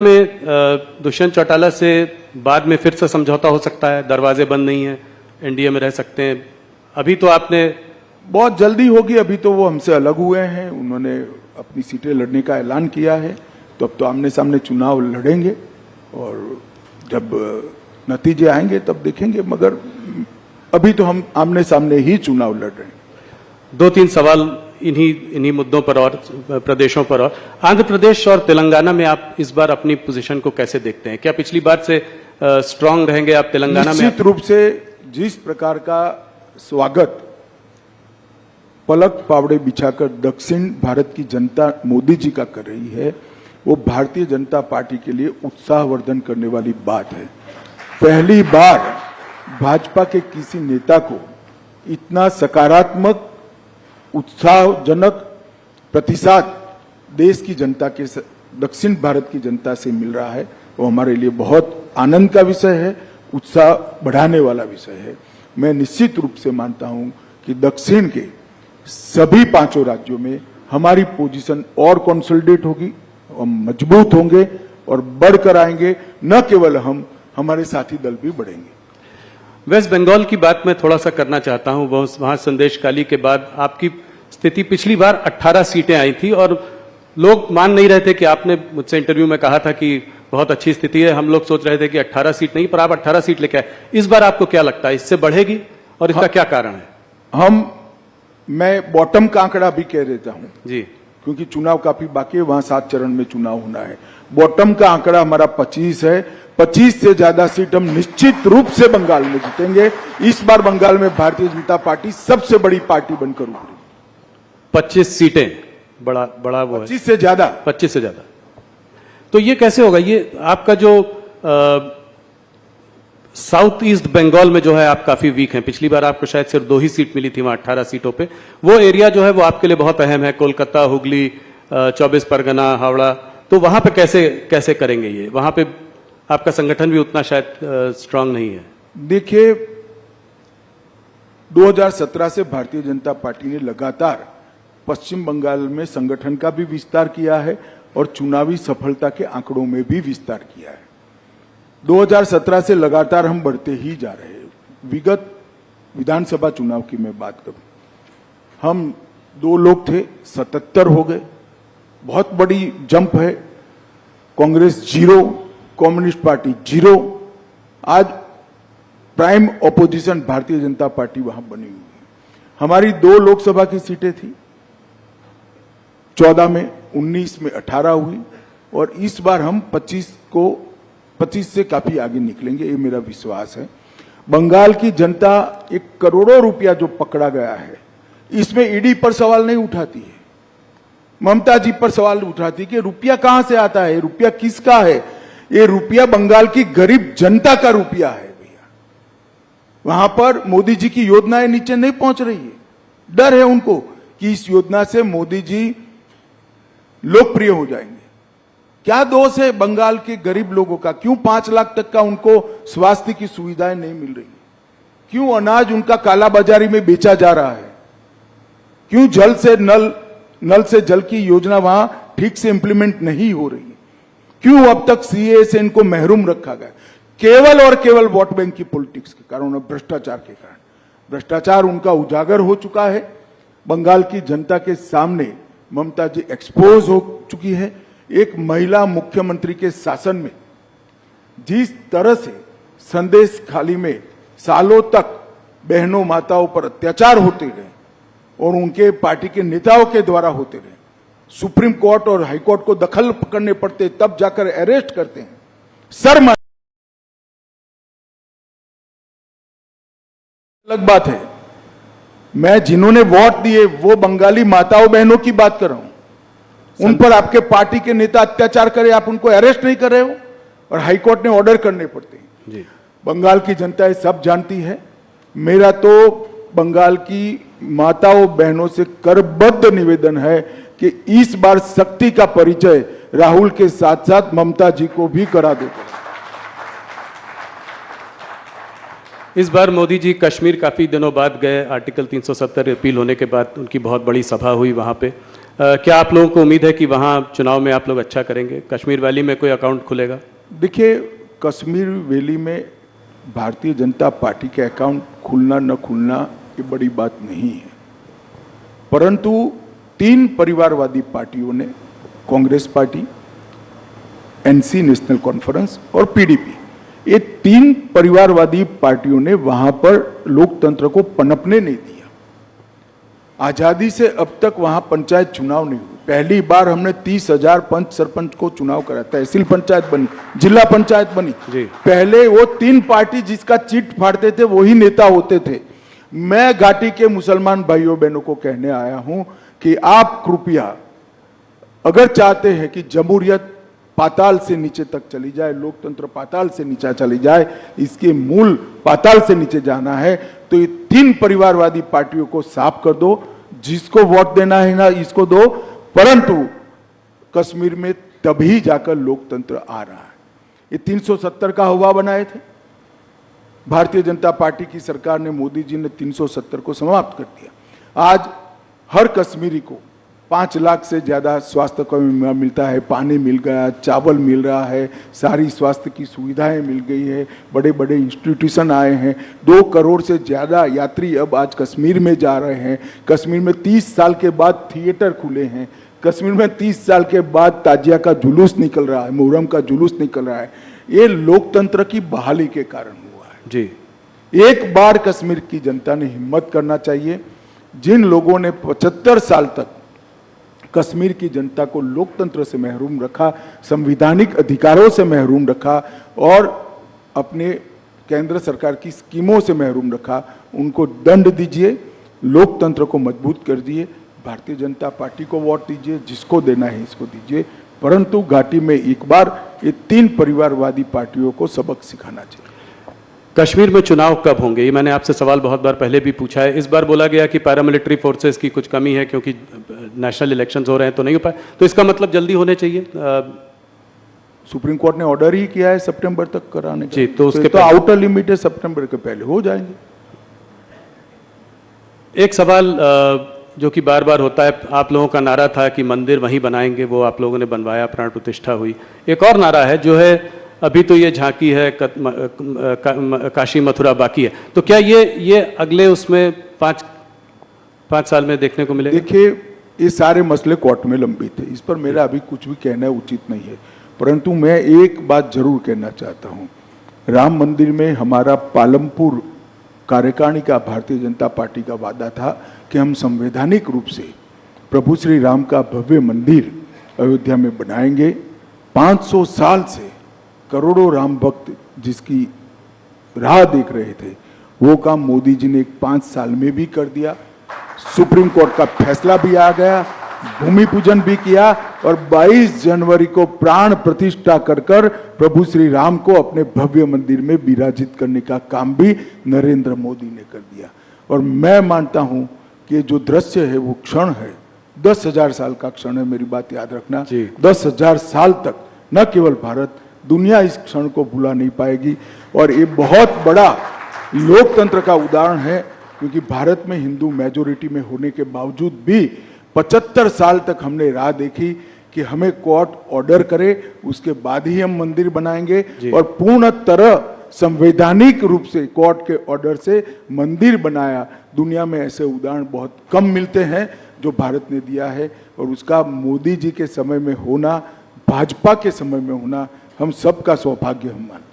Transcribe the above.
में दुष्यंत चौटाला से बाद में फिर से समझौता हो सकता है, दरवाजे बंद नहीं है, एनडीए में रह सकते हैं। अभी तो आपने बहुत जल्दी होगी, अभी तो वो हमसे अलग हुए हैं, उन्होंने अपनी सीटें लड़ने का ऐलान किया है, तो अब तो आमने सामने चुनाव लड़ेंगे और जब नतीजे आएंगे तब देखेंगे, मगर अभी तो हम आमने सामने ही चुनाव लड़ रहे हैं। दो तीन सवाल इन्हीं मुद्दों पर और प्रदेशों पर। और आंध्र प्रदेश और तेलंगाना में आप इस बार अपनी पोजीशन को कैसे देखते हैं? क्या पिछली बार से स्ट्रांग रहेंगे आप तेलंगाना में? निश्चित रूप से जिस प्रकार का स्वागत पलक पावड़े बिछाकर दक्षिण भारत की जनता मोदी जी का कर रही है, वो भारतीय जनता पार्टी के लिए उत्साहवर्धन करने वाली बात है। पहली बार भाजपा के किसी नेता को इतना सकारात्मक उत्साहजनक प्रतिसाद देश की जनता के दक्षिण भारत की जनता से मिल रहा है, वो हमारे लिए बहुत आनंद का विषय है, उत्साह बढ़ाने वाला विषय है। मैं निश्चित रूप से मानता हूं कि दक्षिण के सभी पांचों राज्यों में हमारी पोजीशन और कंसोलिडेट होगी, हम मजबूत होंगे और बढ़कर आएंगे। न केवल हम, हमारे साथी दल भी बढ़ेंगे। वेस्ट बंगाल की बात मैं थोड़ा सा करना चाहता हूं। वहां संदेशकाली के बाद आपकी स्थिति, पिछली बार 18 सीटें आई थी और लोग मान नहीं रहे थे कि आपने मुझसे इंटरव्यू में कहा था कि बहुत अच्छी स्थिति है, हम लोग सोच रहे थे कि 18 सीट नहीं, पर आप 18 सीट लेके आए। इस बार आपको क्या लगता है, इससे बढ़ेगी और इसका क्या कारण है? मैं बॉटम का आंकड़ा भी कह देता हूं जी, क्योंकि चुनाव काफी बाकी है, वहां 7 चरण में चुनाव होना है। बॉटम का आंकड़ा हमारा 25 है। 25 से ज्यादा सीट हम निश्चित रूप से बंगाल में जीतेंगे। इस बार बंगाल में भारतीय जनता पार्टी सबसे बड़ी पार्टी बनकर उभरी। 25 सीटें, बड़ा वो 25 से ज्यादा। 25 से ज्यादा। तो ये कैसे होगा? ये आपका जो साउथ ईस्ट बंगाल में जो है आप काफी वीक हैं। पिछली बार आपको शायद सिर्फ 2 ही सीट मिली थी वहां 18 सीटों पे। वो एरिया जो है वो आपके लिए बहुत अहम है, कोलकाता, हुगली, 24 परगना, हावड़ा। तो वहां पे कैसे करेंगे ये? वहां पे आपका संगठन भी उतना शायद स्ट्रांग नहीं है। देखिए, 2017 से भारतीय जनता पार्टी ने लगातार पश्चिम बंगाल में संगठन का भी विस्तार किया है और चुनावी सफलता के आंकड़ों में भी विस्तार किया है। 2017 से लगातार हम बढ़ते ही जा रहे हैं। विगत विधानसभा चुनाव की मैं बात करूं, हम 2 लोग थे, 77 हो गए, बहुत बड़ी जंप है। Congress 0, communist party 0। आज prime opposition Bharatiya Janata party वहां बनी हुई है। हमारी 2 लोकसभा की सीटें थी, 14 में, 19 में 18 हुई और इस बार हम 25 से काफी आगे निकलेंगे, ये मेरा विश्वास है। बंगाल की जनता 1 करोड़ों रुपया जो पकड़ा गया है, इसमें ईडी पर सवाल नहीं उठाती है, ममता जी पर सवाल उठाती कि रुपया कहां से आता है, रुपया किसका है? ये रुपया बंगाल की गरीब जनता का रुपया है भैया। वहां पर मोदी जी की योजनाएं नीचे नहीं पहुंच रही है। डर है उनको कि इस योजना से मोदी जी लोकप्रिय हो जाएंगे। क्या दोष है बंगाल के गरीब लोगों का? क्यों 5 लाख तक का उनको स्वास्थ्य की सुविधाएं नहीं मिल रही? क्यों अनाज उनका कालाबाजारी में बेचा जा रहा है? क्यों नल से जल की योजना वहां ठीक से इंप्लीमेंट नहीं हो रही? क्यों अब तक सीए से इनको महरूम रखा गया? केवल और केवल वोट बैंक की पॉलिटिक्स के कारण और भ्रष्टाचार के कारण। भ्रष्टाचार उनका उजागर हो चुका है। बंगाल की जनता के सामने ममता जी एक्सपोज हो चुकी है। एक महिला मुख्यमंत्री के शासन में जिस तरह से संदेश खाली में सालों तक बहनों माताओं पर अत्याचार होते रहे और उनके पार्टी के नेताओं के द्वारा होते रहे, सुप्रीम कोर्ट और हाई कोर्ट को दखल करने पड़ते, तब जाकर अरेस्ट करते हैं। शर्म अलग बात है। मैं जिन्होंने वोट दिए वो बंगाली माताओं बहनों की बात कर रहा हूं। उन पर आपके पार्टी के नेता अत्याचार करे, आप उनको अरेस्ट नहीं कर रहे हो और हाईकोर्ट ने ऑर्डर करने पड़ते हैं जी। बंगाल की जनता ये सब जानती है। मेरा तो बंगाल की माताओं बहनों से करबद्ध निवेदन है कि इस बार शक्ति का परिचय राहुल के साथ साथ ममता जी को भी करा दो। इस बार मोदी जी कश्मीर काफी दिनों बाद गए। आर्टिकल 370 अपील होने के बाद उनकी बहुत बड़ी सभा हुई वहां पे। क्या आप लोगों को उम्मीद है कि वहाँ चुनाव में आप लोग अच्छा करेंगे? कश्मीर वैली में कोई अकाउंट खुलेगा? देखिए, कश्मीर वैली में भारतीय जनता पार्टी के अकाउंट खुलना न खुलना ये बड़ी बात नहीं है, परंतु 3 परिवारवादी पार्टियों ने, Congress party, NC national conference और पीडीपी, ये 3 परिवारवादी पार्टियों ने वहां पर लोकतंत्र को पनपने नहीं दिया। आजादी से अब तक वहां पंचायत चुनाव नहीं हुए। पहली बार हमने 30,000 पंच सरपंच को चुनाव करा, तहसील पंचायत बनी, जिला पंचायत बनी। पहले वो 3 पार्टी जिसका चिट फाड़ते थे वही नेता होते थे। मैं घाटी के मुसलमान भाइयों बहनों को कहने आया हूं कि आप कृपया अगर चाहते हैं कि जमहूरियत पाताल से नीचे तक चली जाए, लोकतंत्र पाताल से नीचे चली जाए, इसके मूल पाताल से नीचे जाना है, तो ये 3 परिवारवादी पार्टियों को साफ कर दो। जिसको वोट देना है ना इसको दो, परंतु कश्मीर में तभी जाकर लोकतंत्र आ रहा है। ये 370 का हवा बनाए थे भारतीय जनता पार्टी की सरकार ने, मोदी जी ने 370 को समाप्त कर दिया। आज हर कश्मीरी को 5 लाख से ज्यादा स्वास्थ्य का मिलता है, पानी मिल गया, चावल मिल रहा है, सारी स्वास्थ्य की सुविधाएं मिल गई है, बड़े बड़े इंस्टीट्यूशन आए हैं, 2 करोड़ से ज्यादा यात्री अब आज कश्मीर में जा रहे हैं। कश्मीर में 30 साल के बाद थिएटर खुले हैं, कश्मीर में 30 साल के बाद ताजिया का जुलूस निकल रहा है, मुहर्रम का जुलूस निकल रहा है। ये लोकतंत्र की बहाली के कारण हुआ है जी। एक बार कश्मीर की जनता ने हिम्मत करना चाहिए। जिन लोगों ने 75 साल तक कश्मीर की जनता को लोकतंत्र से महरूम रखा, संवैधानिक अधिकारों से महरूम रखा और अपने केंद्र सरकार की स्कीमों से महरूम रखा, उनको दंड दीजिए, लोकतंत्र को मजबूत कर दिए, भारतीय जनता पार्टी को वोट दीजिए, जिसको देना है इसको दीजिए, परंतु घाटी में एक बार ये 3 परिवारवादी पार्टियों को सबक सिखाना चाहिए। कश्मीर में चुनाव कब होंगे? ये मैंने आपसे सवाल बहुत बार पहले भी पूछा है। इस बार बोला गया कि पैरामिलिट्री फोर्सेस की कुछ कमी है क्योंकि नेशनल इलेक्शंस हो रहे हैं तो नहीं हो पाए, तो इसका मतलब जल्दी होने चाहिए। सुप्रीम कोर्ट ने ऑर्डर ही किया है सितंबर तक कराने का। जी, तो उसके तो आउटर लिमिट है, सितंबर के पहले हो जाएंगे। एक सवाल जो कि बार बार होता है, आप लोगों का नारा था कि मंदिर वहीं बनाएंगे, वो आप लोगों ने बनवाया, प्राण प्रतिष्ठा हुई। एक और नारा है जो है अभी तो ये झांकी है, काशी मथुरा बाकी है, तो क्या ये अगले उसमें 5 साल में देखने को मिलेगा? देखिए, ये सारे मसले कोर्ट में लंबित थे, इस पर मेरा अभी कुछ भी कहना उचित नहीं है, परंतु मैं एक बात जरूर कहना चाहता हूँ। राम मंदिर में हमारा पालमपुर कार्यकारिणी का भारतीय जनता पार्टी का वादा था कि हम संवैधानिक रूप से प्रभु श्री राम का भव्य मंदिर अयोध्या में बनाएंगे। 500 साल से करोड़ों राम भक्त जिसकी राह देख रहे थे, वो काम मोदी जी ने 5 साल में भी कर दिया। सुप्रीम कोर्ट का फैसला भी आ गया, भूमि पूजन भी किया और 22 जनवरी को प्राण प्रतिष्ठा कर प्रभु श्री राम को अपने भव्य मंदिर में विराजित करने का काम भी नरेंद्र मोदी ने कर दिया। और मैं मानता हूं कि ये जो दृश्य है वो क्षण है, 10,000 साल का क्षण है, मेरी बात याद रखना। 10,000 साल तक न केवल भारत, दुनिया इस क्षण को भुला नहीं पाएगी। और ये बहुत बड़ा लोकतंत्र का उदाहरण है, क्योंकि भारत में हिंदू मेजोरिटी में होने के बावजूद भी 75 साल तक हमने राह देखी कि हमें कोर्ट ऑर्डर करे, उसके बाद ही हम मंदिर बनाएंगे। और पूर्ण तरह संवैधानिक रूप से कोर्ट के ऑर्डर से मंदिर बनाया। दुनिया में ऐसे उदाहरण बहुत कम मिलते हैं जो भारत ने दिया है, और उसका मोदी जी के समय में होना, भाजपा के समय में होना हम सबका सौभाग्य हम मानते हैं।